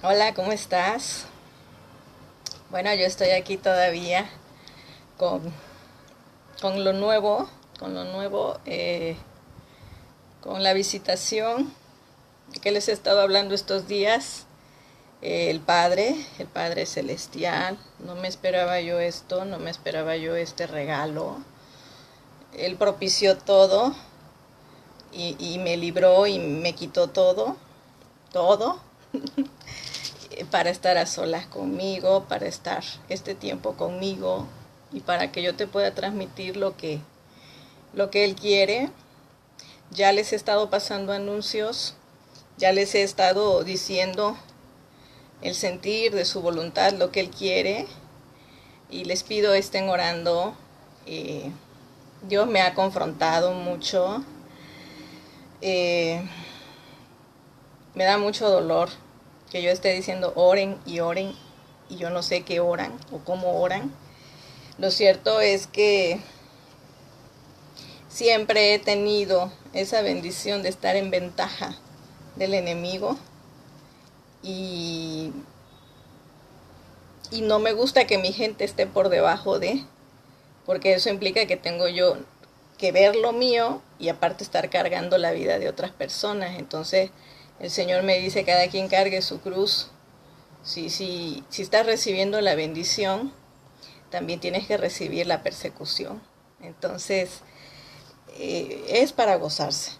Hola, ¿cómo estás? Bueno, yo estoy aquí todavía con, con lo nuevo, con lo nuevo, con la visitación que les he estado hablando estos días. El Padre Celestial, no me esperaba yo esto, no me esperaba yo este regalo. Él propició todo y me libró y me quitó todo, todo, para estar a solas conmigo, para estar este tiempo conmigo y para que yo te pueda transmitir lo que Él quiere. Ya les he estado pasando anuncios, ya les he estado diciendo el sentir de su voluntad, lo que Él quiere, y les pido estén orando. Dios me ha confrontado mucho, eh, me da mucho dolor que yo esté diciendo oren, y yo no sé qué oran o cómo oran. Lo cierto es que siempre he tenido esa bendición de estar en ventaja del enemigo y, y no me gusta que mi gente esté por debajo de, porque eso implica que tengo yo que ver lo mío y aparte estar cargando la vida de otras personas. Entonces el Señor me dice cada quien cargue su cruz. Si estás recibiendo la bendición, también tienes que recibir la persecución. Entonces es para gozarse.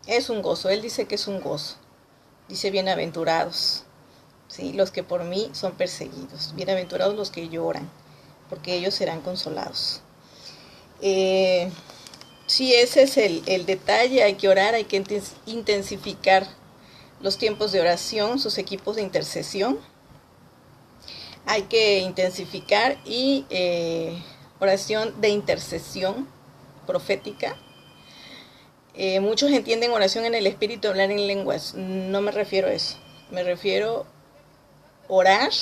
Es un gozo. Él dice que es un gozo. Dice bienaventurados, ¿sí? Los que por mí son perseguidos. Bienaventurados los que lloran, porque ellos serán consolados. Eh, sí, ese es el detalle. Hay que orar, hay que intensificar los tiempos de oración, sus equipos de intercesión. Hay que intensificar y oración de intercesión profética. Muchos entienden oración en el espíritu, hablar en lenguas. No me refiero a eso. Me refiero a orar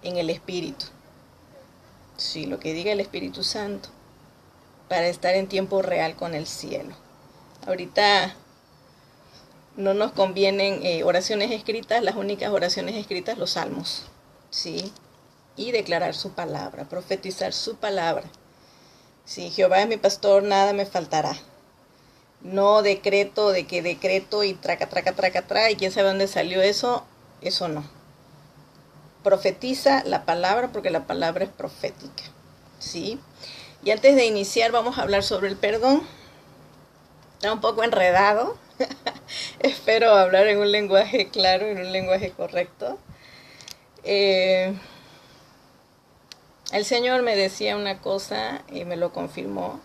en el espíritu. Sí, lo que diga el Espíritu Santo, para estar en tiempo real con el cielo. Ahorita no nos convienen oraciones escritas, las únicas oraciones escritas, los salmos, ¿sí? Y declarar su palabra, profetizar su palabra. Sí, Jehová es mi pastor, nada me faltará. No decreto de que decreto y traca, traca, traca, traca, y quién sabe dónde salió eso, eso no. Profetiza la palabra porque la palabra es profética, ¿sí? Y antes de iniciar vamos a hablar sobre el perdón. Está un poco enredado. Espero hablar en un lenguaje claro, en un lenguaje correcto. Eh, el Señor me decía una cosa y me lo confirmó.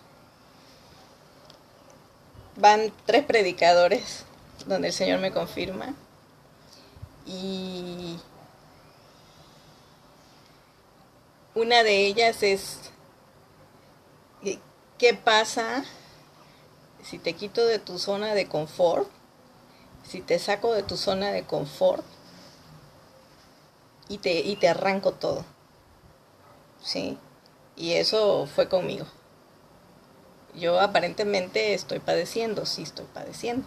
Van 3 predicadores donde el Señor me confirma. Y una de ellas es, ¿qué pasa si te quito de tu zona de confort? Si te saco de tu zona de confort y te arranco todo, ¿sí? Y eso fue conmigo. Yo aparentemente estoy padeciendo, sí estoy padeciendo,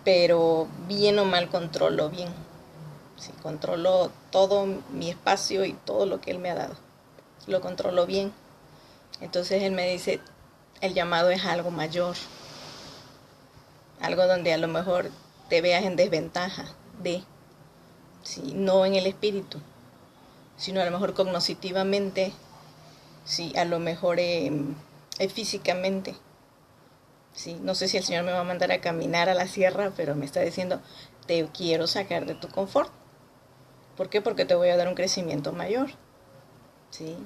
pero bien o mal controlo bien. Sí, controlo todo mi espacio y todo lo que Él me ha dado. Lo controlo bien. Entonces Él me dice, el llamado es algo mayor, algo donde a lo mejor te veas en desventaja de, sí, no en el espíritu, sino a lo mejor cognitivamente, sí, a lo mejor físicamente. Sí, no sé si el Señor me va a mandar a caminar a la sierra, pero me está diciendo, te quiero sacar de tu confort. ¿Por qué? Porque te voy a dar un crecimiento mayor. ¿Sí?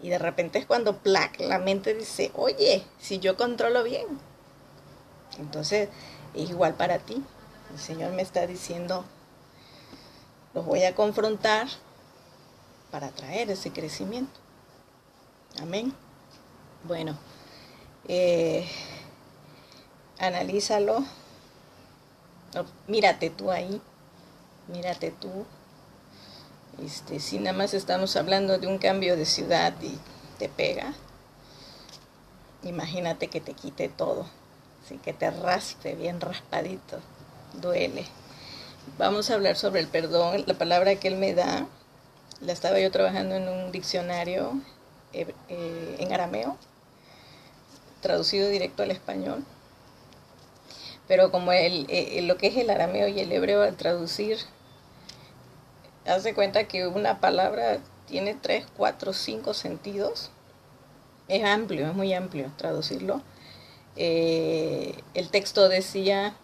Y de repente es cuando plac, la mente dice, oye, si yo controlo bien. Entonces es igual para ti. El Señor me está diciendo, los voy a confrontar para traer ese crecimiento. Amén. Bueno, eh, analízalo. Mírate tú ahí. Mírate tú. Si nada más estamos hablando de un cambio de ciudad y te pega, imagínate que te quite todo, ¿sí? Que te raspe bien raspadito, duele. vamos a hablar sobre el perdón. La palabra que él me da, la estaba yo trabajando en un diccionario en arameo, traducido directo al español. Pero como lo que es el arameo y el hebreo al traducir, hace cuenta que una palabra tiene 3, 4, 5 sentidos. Es amplio, es muy amplio traducirlo. El texto decía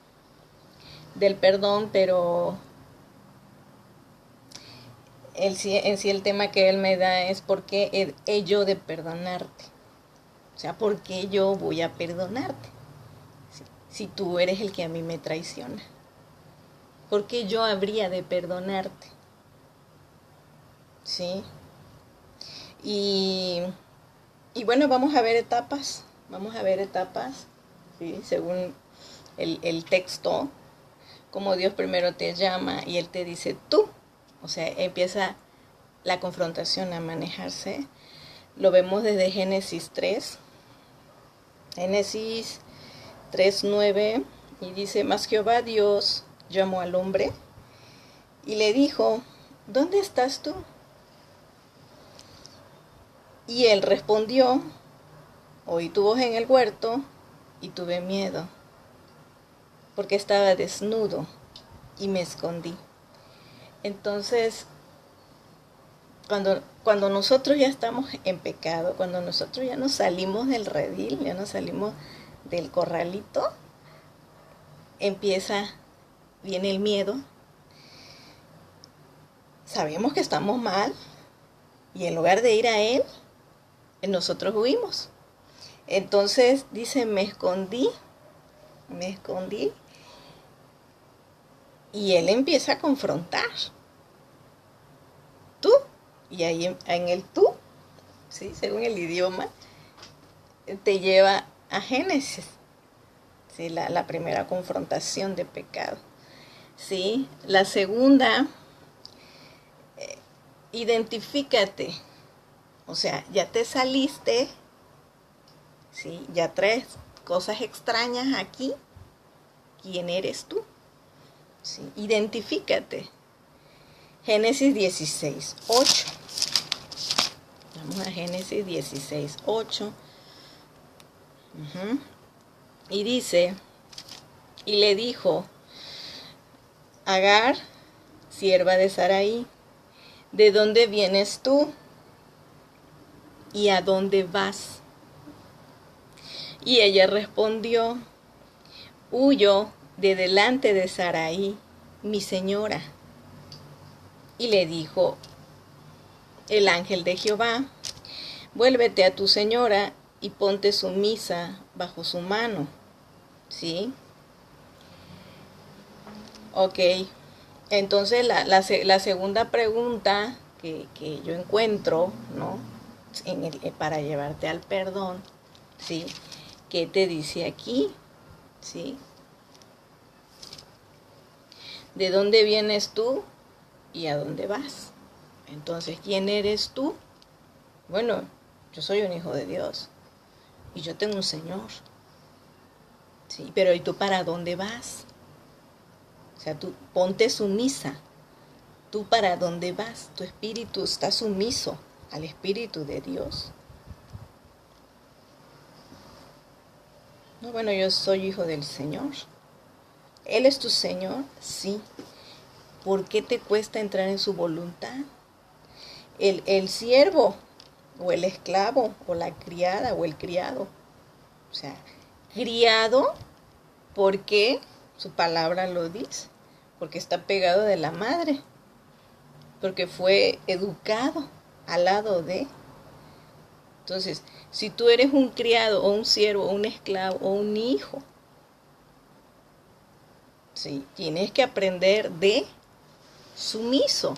del perdón, pero en sí el tema que él me da es por qué he yo de perdonarte. O sea, ¿por qué yo voy a perdonarte? Si tú eres el que a mí me traiciona. ¿Por qué yo habría de perdonarte? ¿Sí? Y bueno, vamos a ver etapas. ¿Sí? Según el texto, como Dios primero te llama y Él te dice tú. O sea, empieza la confrontación a manejarse. Lo vemos desde Génesis 3. Génesis 3:9, y dice: Mas Jehová Dios llamó al hombre y le dijo: ¿dónde estás tú? Y él respondió: oí tu voz en el huerto y tuve miedo, porque estaba desnudo y me escondí. Entonces, cuando nosotros ya estamos en pecado, cuando nosotros ya nos salimos del redil, ya nos salimos del corralito, viene el miedo. Sabemos que estamos mal y en lugar de ir a Él, nosotros huimos. Entonces dice: me escondí, y Él empieza a confrontar. Tú, y ahí en el tú, ¿sí? Según el idioma, te lleva a Génesis, ¿sí? La primera confrontación de pecado, ¿sí? La segunda, identifícate. O sea, ya te saliste, ¿sí? Ya traes cosas extrañas aquí. ¿Quién eres tú? ¿Sí? Identifícate. Génesis 16:8. Vamos a Génesis 16:8. Y dice: y le dijo Agar, sierva de Sarai: ¿de dónde vienes tú? ¿Y a dónde vas? Y ella respondió: huyo de delante de Sarai, mi señora. Y le dijo el ángel de Jehová: vuélvete a tu señora y ponte sumisa bajo su mano. ¿Sí? Ok. Entonces la segunda pregunta que yo encuentro, ¿no? Para llevarte al perdón, ¿sí? ¿Qué te dice aquí? ¿Sí? ¿De dónde vienes tú y a dónde vas? Entonces, ¿quién eres tú? Bueno, yo soy un hijo de Dios y yo tengo un Señor. Sí, pero ¿y tú para dónde vas? O sea, tú ponte sumisa. ¿Tú para dónde vas? Tu espíritu está sumiso al Espíritu de Dios. No, bueno, yo soy hijo del Señor. ¿Él es tu Señor? Sí. ¿Por qué te cuesta entrar en su voluntad? El siervo, o el esclavo, o la criada, o el criado. O sea, criado, porque su palabra lo dice, porque está pegado de la madre, porque fue educado al lado de. Entonces, si tú eres un criado, o un siervo, o un esclavo, o un hijo, ¿sí? Tienes que aprender de sumiso.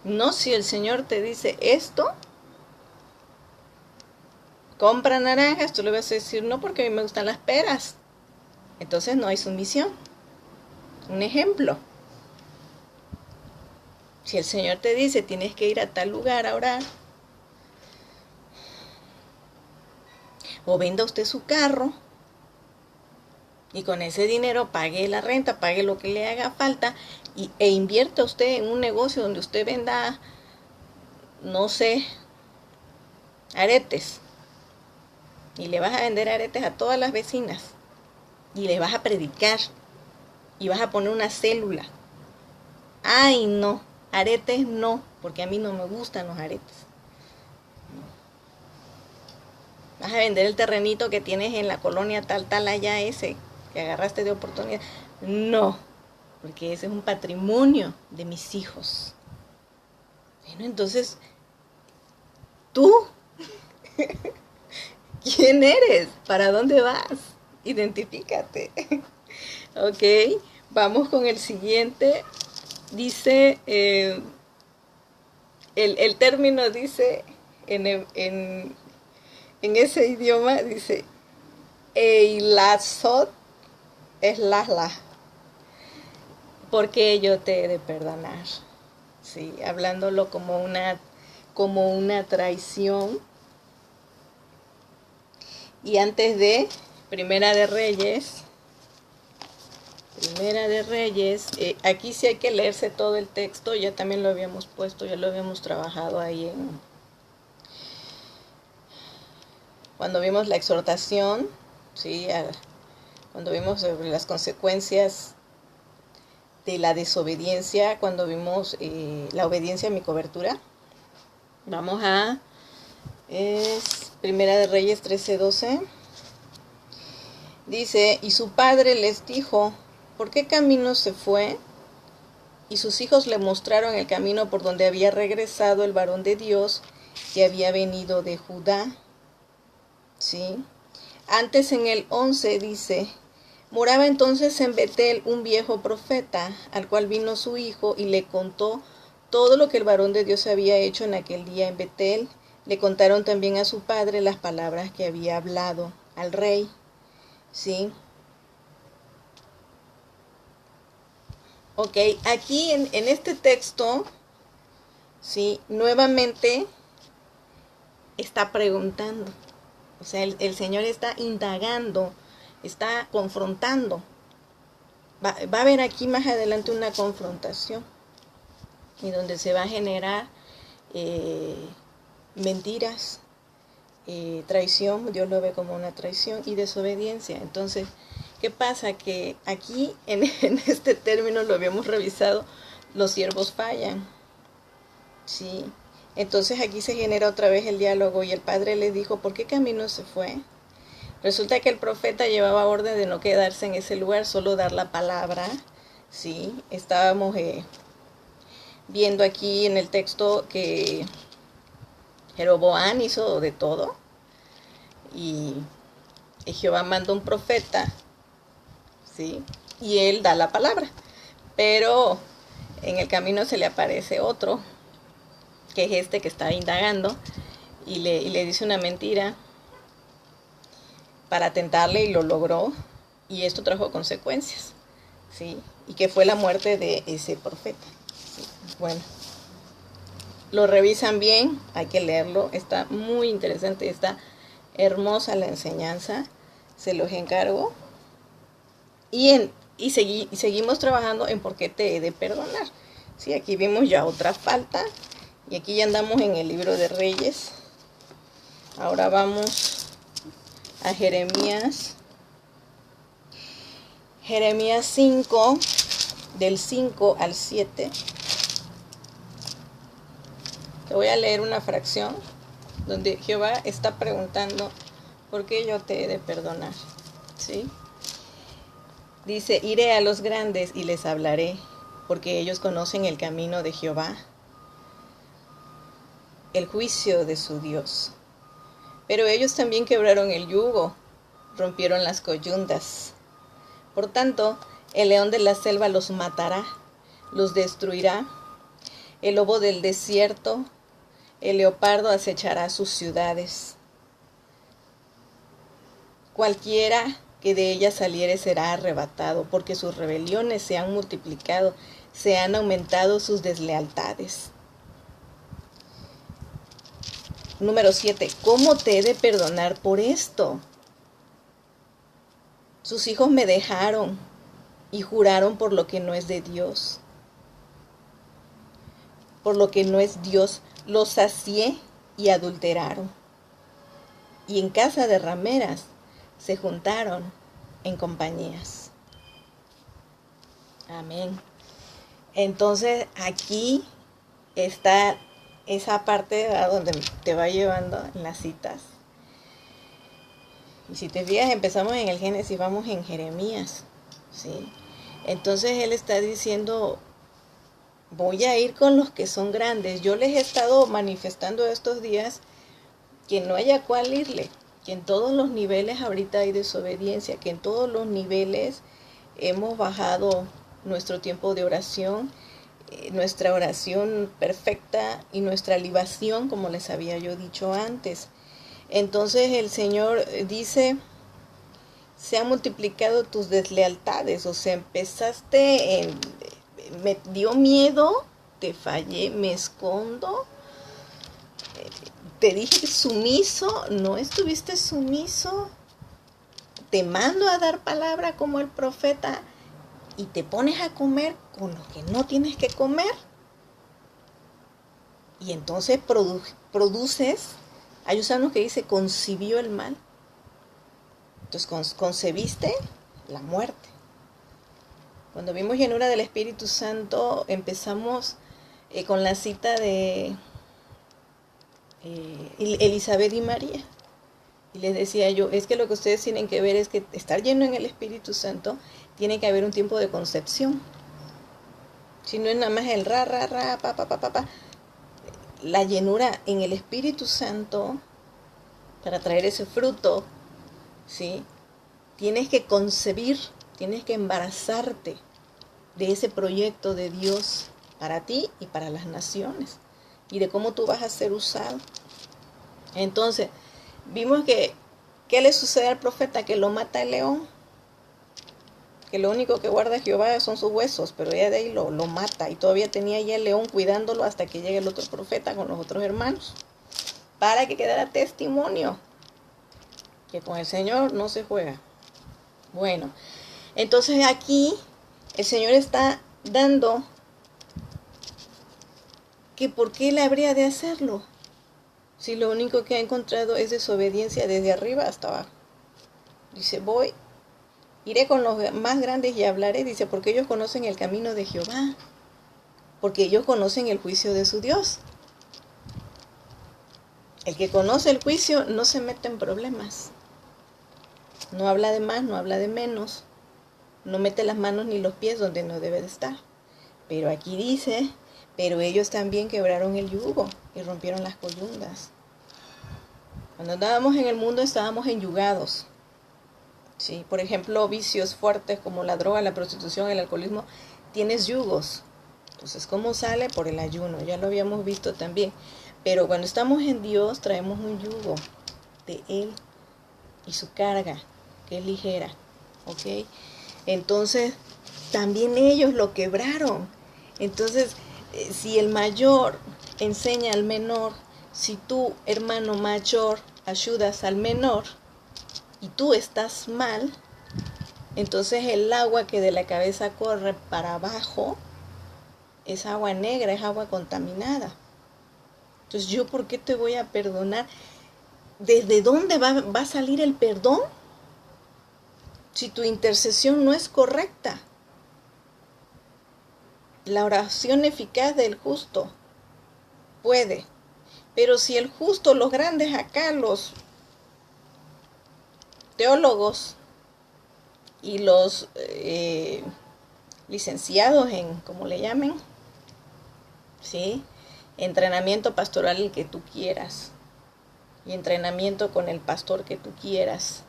No, si el Señor te dice esto, compra naranjas, tú le vas a decir no, porque a mí me gustan las peras. Entonces no hay sumisión. Un ejemplo: si el Señor te dice tienes que ir a tal lugar a orar, o venda usted su carro, Y con ese dinero pague la renta, pague lo que le haga falta e invierta usted en un negocio donde usted venda, no sé, aretes. Y le vas a vender aretes a todas las vecinas. Y le vas a predicar. Y vas a poner una célula. Ay, no, aretes no, porque a mí no me gustan los aretes. Vas a vender el terrenito que tienes en la colonia tal allá ese, que agarraste de oportunidad. No, porque ese es un patrimonio de mis hijos. Bueno, entonces, ¿tú quién eres? ¿Para dónde vas? Identifícate. Ok, vamos con el siguiente. Dice, el término dice, en ese idioma, dice, Eilasot es la, porque yo te he de perdonar. Sí, hablándolo como una traición. Y antes de Primera de Reyes, aquí sí hay que leerse todo el texto, ya también lo habíamos puesto, ya lo habíamos trabajado ahí cuando vimos la exhortación, ¿sí? Cuando vimos sobre las consecuencias de la desobediencia, cuando vimos la obediencia a mi cobertura. Vamos a Primera de Reyes 13:12. Dice, y su padre les dijo, ¿por qué camino se fue? Y sus hijos le mostraron el camino por donde había regresado el varón de Dios que había venido de Judá. ¿Sí? Antes en el 11 dice, moraba entonces en Betel un viejo profeta, al cual vino su hijo y le contó todo lo que el varón de Dios había hecho en aquel día en Betel. Le contaron también a su padre las palabras que había hablado al rey. ¿Sí? Ok, aquí en este texto, ¿sí? Nuevamente está preguntando. O sea, el Señor está indagando, está confrontando. Va a haber aquí más adelante una confrontación y donde se va a generar mentiras, traición, Dios lo ve como una traición y desobediencia. Entonces, ¿qué pasa? Que aquí en este término lo habíamos revisado, los siervos fallan. Sí. Entonces aquí se genera otra vez el diálogo y el padre le dijo, ¿por qué camino se fue? Resulta que el profeta llevaba orden de no quedarse en ese lugar, solo dar la palabra. Sí, estábamos viendo aquí en el texto que Jeroboam hizo de todo y Jehová manda un profeta, ¿sí? Y él da la palabra, pero en el camino se le aparece otro, que es este que está indagando, y le dice una mentira para tentarle y lo logró, y esto trajo consecuencias, ¿sí? Y que fue la muerte de ese profeta. ¿Sí? Bueno, lo revisan bien, hay que leerlo, está muy interesante, está hermosa la enseñanza, se los encargo. Y seguimos trabajando en por qué te he de perdonar. ¿Sí? Aquí vimos ya otra falta, y aquí ya andamos en el libro de Reyes. Ahora vamos a Jeremías 5, del 5 al 7. Te voy a leer una fracción donde Jehová está preguntando, ¿por qué yo te he de perdonar? ¿Sí? Dice, iré a los grandes y les hablaré, porque ellos conocen el camino de Jehová, el juicio de su Dios. Pero ellos también quebraron el yugo, rompieron las coyundas. Por tanto, el león de la selva los matará, los destruirá. El lobo del desierto, el leopardo acechará sus ciudades. Cualquiera que de ellas saliere será arrebatado, porque sus rebeliones se han multiplicado, se han aumentado sus deslealtades. Número 7. ¿Cómo te he de perdonar por esto? Sus hijos me dejaron y juraron por lo que no es de Dios. Por lo que no es Dios, los sacié y adulteraron. Y en casa de rameras se juntaron en compañías. Amén. Entonces aquí está esa parte, ¿verdad?, donde te va llevando en las citas. Y si te fijas, empezamos en el Génesis, vamos en Jeremías, ¿sí? Entonces él está diciendo, voy a ir con los que son grandes. Yo les he estado manifestando estos días que no haya cuál irle, que en todos los niveles ahorita hay desobediencia, que en todos los niveles hemos bajado nuestro tiempo de oración, nuestra oración perfecta y nuestra libación, como les había yo dicho antes. Entonces el Señor dice, se han multiplicado tus deslealtades, o sea, me dio miedo, te fallé, me escondo, te dije sumiso, no estuviste sumiso, te mando a dar palabra como el profeta y te pones a comer con lo que no tienes que comer. Y entonces produces, hay un salmo que dice, concibió el mal. Entonces concebiste la muerte. Cuando vimos llenura del Espíritu Santo, empezamos con la cita de Elizabeth y María. Y les decía yo, es que lo que ustedes tienen que ver es que estar lleno en el Espíritu Santo, tiene que haber un tiempo de concepción. Si no es nada más el pa. La llenura en el Espíritu Santo, para traer ese fruto, ¿sí?, tienes que concebir, tienes que embarazarte de ese proyecto de Dios para ti y para las naciones, y de cómo tú vas a ser usado. Entonces, vimos que, ¿qué le sucede al profeta? Que lo mata el león, que lo único que guarda Jehová son sus huesos, pero ella de ahí lo mata, y todavía tenía ya el león cuidándolo hasta que llegue el otro profeta con los otros hermanos, para que quedara testimonio que con el Señor no se juega. Bueno, entonces aquí el Señor está dando que por qué él habría de hacerlo, si lo único que ha encontrado es desobediencia desde arriba hasta abajo. Dice, iré con los más grandes y hablaré, dice, porque ellos conocen el camino de Jehová, porque ellos conocen el juicio de su Dios. El que conoce el juicio no se mete en problemas. No habla de más, no habla de menos. No mete las manos ni los pies donde no debe de estar. Pero aquí dice, pero ellos también quebraron el yugo y rompieron las coyundas. Cuando andábamos en el mundo estábamos enyugados. Sí, por ejemplo, vicios fuertes como la droga, la prostitución, el alcoholismo, tienes yugos. Entonces, ¿cómo sale? Por el ayuno, ya lo habíamos visto también. Pero cuando estamos en Dios, traemos un yugo de Él y su carga, que es ligera, ¿ok? Entonces, también ellos lo quebraron. Entonces, si el mayor enseña al menor, si tú, hermano mayor, ayudas al menor, y tú estás mal, entonces el agua que de la cabeza corre para abajo es agua negra, es agua contaminada. Entonces, ¿yo por qué te voy a perdonar? ¿Desde dónde va a salir el perdón? Si tu intercesión no es correcta. La oración eficaz del justo puede, pero si el justo, los grandes acá, los teólogos y los licenciados en, como le llamen, ¿sí?, entrenamiento pastoral el que tú quieras, y entrenamiento con el pastor que tú quieras,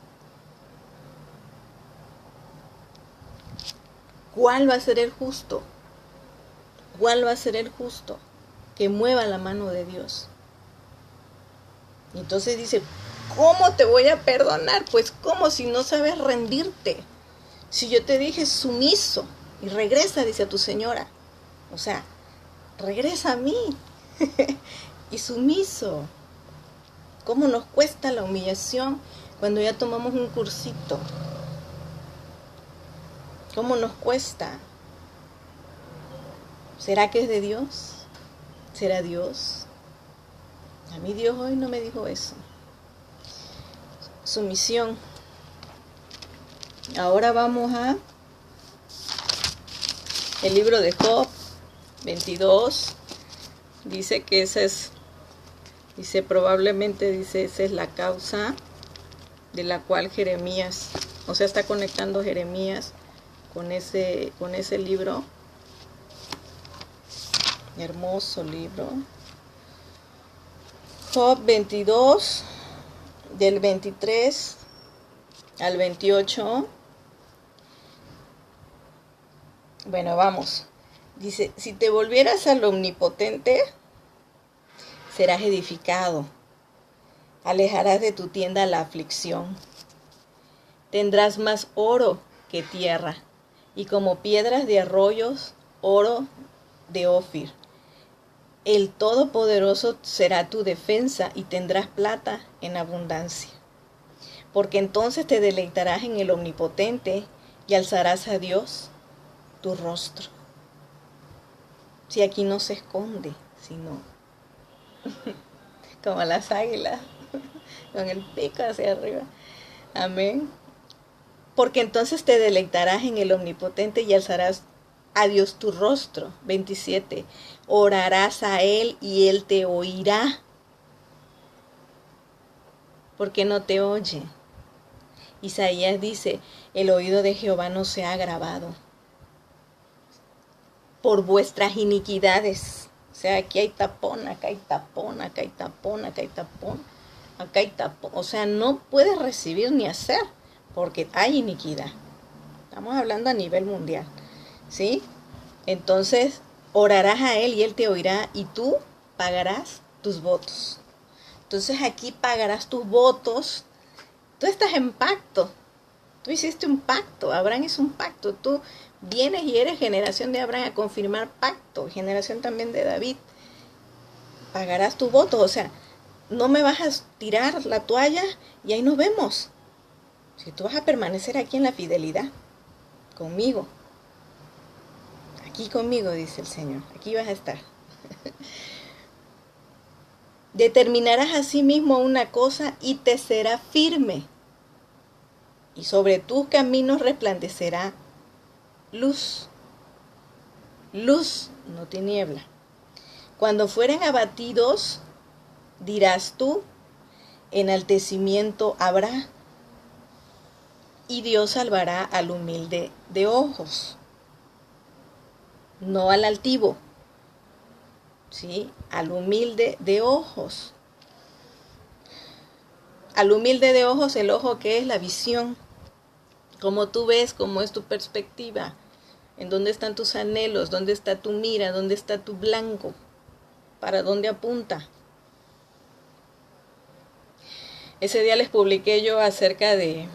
¿cuál va a ser el justo? ¿Cuál va a ser el justo que mueva la mano de Dios? Y entonces dice, ¿cómo te voy a perdonar? Pues ¿cómo si no sabes rendirte? Si yo te dije sumiso y regresa, dice a tu señora, o sea, regresa a mí y sumiso. ¿Cómo nos cuesta la humillación cuando ya tomamos un cursito? ¿Cómo nos cuesta? ¿Será que es de Dios? ¿Será Dios? A mí Dios hoy no me dijo eso. Sumisión. Ahora vamos a el libro de Job 22. Dice que esa es, probablemente esa es la causa de la cual Jeremías, o sea, está conectando Jeremías con ese libro. Hermoso libro. Job 22, del 23 al 28. Bueno, vamos. Dice, si te volvieras al Omnipotente, serás edificado. Alejarás de tu tienda la aflicción. Tendrás más oro que tierra, y como piedras de arroyos, oro de Ofir. El Todopoderoso será tu defensa y tendrás plata en abundancia. Porque entonces te deleitarás en el Omnipotente y alzarás a Dios tu rostro. Si aquí no se esconde, sino como las águilas, con el pico hacia arriba. Amén. Porque entonces te deleitarás en el Omnipotente y alzarás a Dios tu rostro. 27. Orarás a Él y Él te oirá. Porque no te oye. Isaías dice, el oído de Jehová no se ha agravado por vuestras iniquidades. O sea, aquí hay tapón, acá hay tapón, acá hay tapón, acá hay tapón, acá hay tapón. O sea, no puedes recibir ni hacer porque hay iniquidad. Estamos hablando a nivel mundial, ¿sí? Entonces, orarás a Él y Él te oirá y tú pagarás tus votos. Entonces aquí pagarás tus votos. Tú estás en pacto. Tú hiciste un pacto. Abraham hizo un pacto. Tú vienes y eres generación de Abraham a confirmar pacto. Generación también de David. Pagarás tus votos. O sea, no me vas a tirar la toalla y ahí nos vemos. Si tú vas a permanecer aquí en la fidelidad, conmigo. Aquí conmigo, dice el Señor. Aquí vas a estar. Determinarás a sí mismo una cosa y te será firme. Y sobre tus caminos resplandecerá luz. Luz, no tiniebla. Cuando fueren abatidos, dirás tú, enaltecimiento habrá. Y Dios salvará al humilde de ojos, no al altivo, ¿sí? Al humilde de ojos. Al humilde de ojos, el ojo que es la visión, cómo tú ves, cómo es tu perspectiva, en dónde están tus anhelos, dónde está tu mira, dónde está tu blanco, para dónde apunta. Ese día les publiqué yo acerca de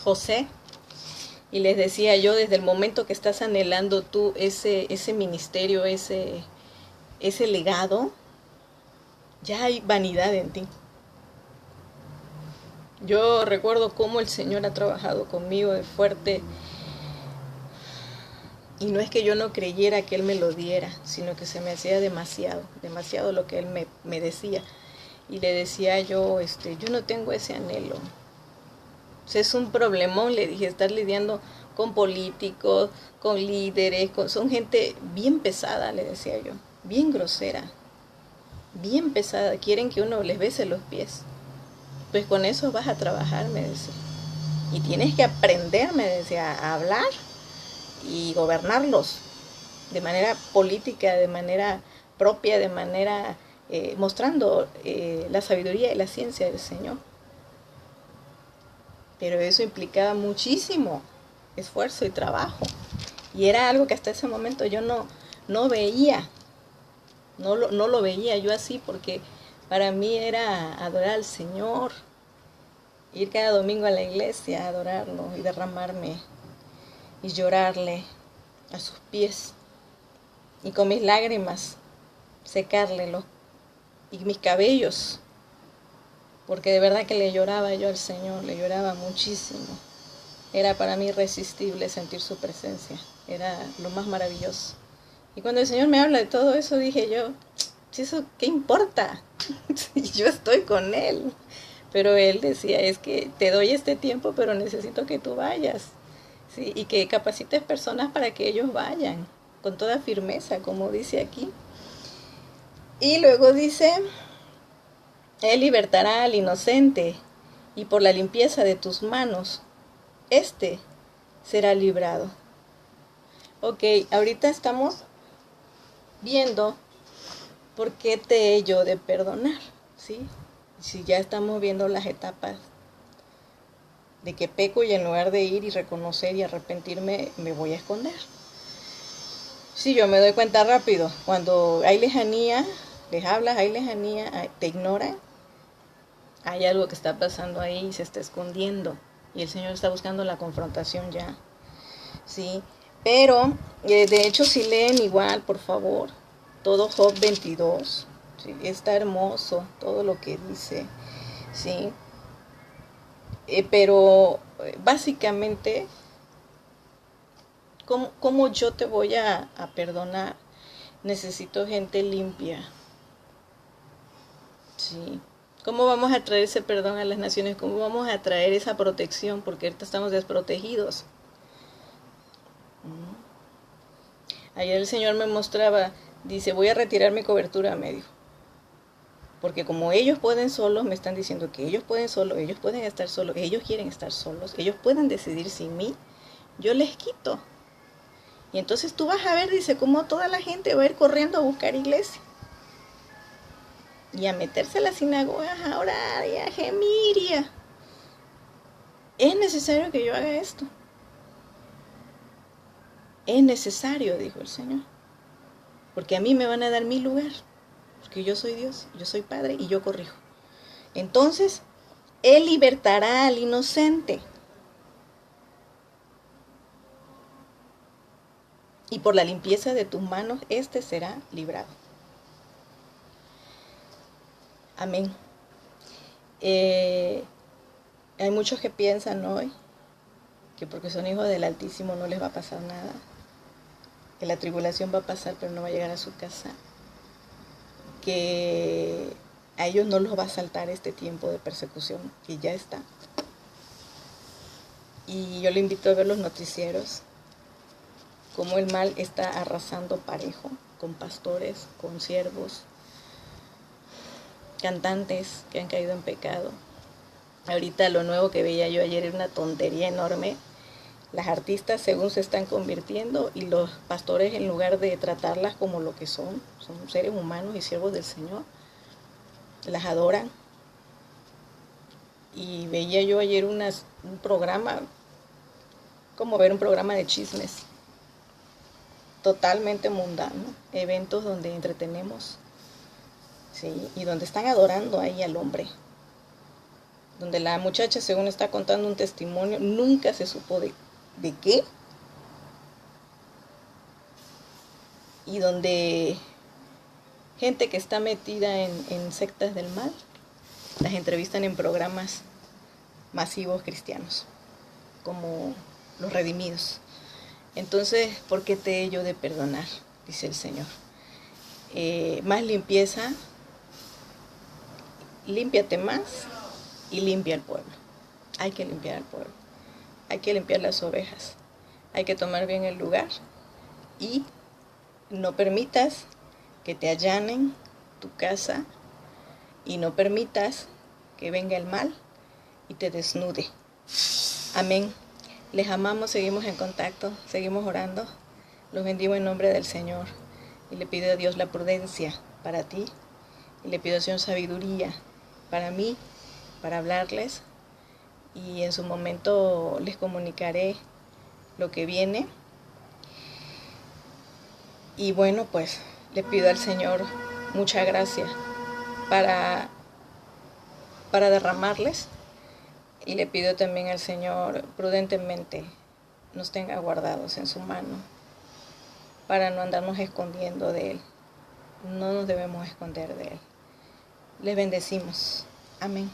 José y les decía yo, desde el momento que estás anhelando tú ese ministerio, ese legado, ya hay vanidad en ti. Yo recuerdo cómo el Señor ha trabajado conmigo de fuerte. Y no es que yo no creyera que Él me lo diera, sino que se me hacía demasiado lo que Él me decía. Y le decía yo, yo no tengo ese anhelo. O sea, es un problemón, le dije, estar lidiando con políticos, con líderes, son gente bien pesada, le decía yo, bien grosera, bien pesada. Quieren que uno les bese los pies. Pues con eso vas a trabajar, me decía. Y tienes que aprender, me decía, a hablar y gobernarlos de manera política, de manera propia, de manera mostrando la sabiduría y la ciencia del Señor. Pero eso implicaba muchísimo esfuerzo y trabajo. Y era algo que hasta ese momento yo no veía. No lo veía yo así, porque para mí era adorar al Señor, ir cada domingo a la iglesia a adorarlo y derramarme y llorarle a sus pies y con mis lágrimas secárlelo y mis cabellos, porque de verdad que le lloraba yo al Señor, le lloraba muchísimo. Era para mí irresistible sentir su presencia. Era lo más maravilloso. Y cuando el Señor me habla de todo eso, dije yo, ¿si eso qué importa? Si yo estoy con Él. Pero Él decía, es que te doy este tiempo, pero necesito que tú vayas. ¿Sí? Y que capacites personas para que ellos vayan, con toda firmeza, como dice aquí. Y luego dice, Él libertará al inocente, y por la limpieza de tus manos, éste será librado. Ok, ahorita estamos viendo por qué te he yo de perdonar, ¿sí? Si ya estamos viendo las etapas de que peco y en lugar de ir y reconocer y arrepentirme, me voy a esconder. Sí, yo me doy cuenta rápido. Cuando hay lejanía, les hablas, hay lejanía, te ignoran, hay algo que está pasando ahí y se está escondiendo. Y el Señor está buscando la confrontación ya. Sí, pero de hecho si leen igual, por favor, todo Job 22, ¿sí? Está hermoso todo lo que dice, ¿sí? Pero básicamente, ¿cómo yo te voy a perdonar? Necesito gente limpia, ¿sí? ¿Cómo vamos a traer ese perdón a las naciones? ¿Cómo vamos a traer esa protección? Porque ahorita estamos desprotegidos. Ayer el Señor me mostraba, dice, voy a retirar mi cobertura, me dijo. Porque como ellos pueden solos, me están diciendo que ellos pueden solos, ellos pueden estar solos, ellos quieren estar solos, ellos pueden decidir sin mí, yo les quito. Y entonces tú vas a ver, dice, cómo toda la gente va a ir corriendo a buscar iglesia. Y a meterse a las sinagogas a orar y a gemir. Es necesario que yo haga esto. Es necesario, dijo el Señor. Porque a mí me van a dar mi lugar. Porque yo soy Dios, yo soy Padre y yo corrijo. Entonces, Él libertará al inocente. Y por la limpieza de tus manos, éste será librado. Amén. Hay muchos que piensan hoy que porque son hijos del Altísimo no les va a pasar nada. Que la tribulación va a pasar pero no va a llegar a su casa. Que a ellos no los va a saltar este tiempo de persecución que ya está. Y yo le invito a ver los noticieros, cómo el mal está arrasando parejo, con pastores, con siervos, cantantes que han caído en pecado. Ahorita lo nuevo que veía yo ayer era una tontería enorme. Las artistas según se están convirtiendo y los pastores, en lugar de tratarlas como lo que son seres humanos y siervos del Señor, las adoran. Y veía yo ayer un programa, como ver un programa de chismes, totalmente mundano, eventos donde entretenemos, ¿sí? Y donde están adorando ahí al hombre, donde la muchacha según está contando un testimonio, nunca se supo de qué, y donde gente que está metida en sectas del mal, las entrevistan en programas masivos cristianos, como Los Redimidos. Entonces, ¿por qué te he yo de perdonar? Dice el Señor. Más limpieza, límpiate más y limpia al pueblo. Hay que limpiar al pueblo. Hay que limpiar las ovejas. Hay que tomar bien el lugar y no permitas que te allanen tu casa y no permitas que venga el mal y te desnude. Amén. Les amamos, seguimos en contacto, seguimos orando. Los bendigo en nombre del Señor. Y le pido a Dios la prudencia para ti. Y le pido al Señor sabiduría para mí, para hablarles. Y en su momento les comunicaré lo que viene. Y bueno, pues le pido al Señor mucha gracia para derramarles. Y le pido también al Señor prudentemente nos tenga guardados en su mano para no andarnos escondiendo de Él. No nos debemos esconder de Él. Les bendecimos. Amén.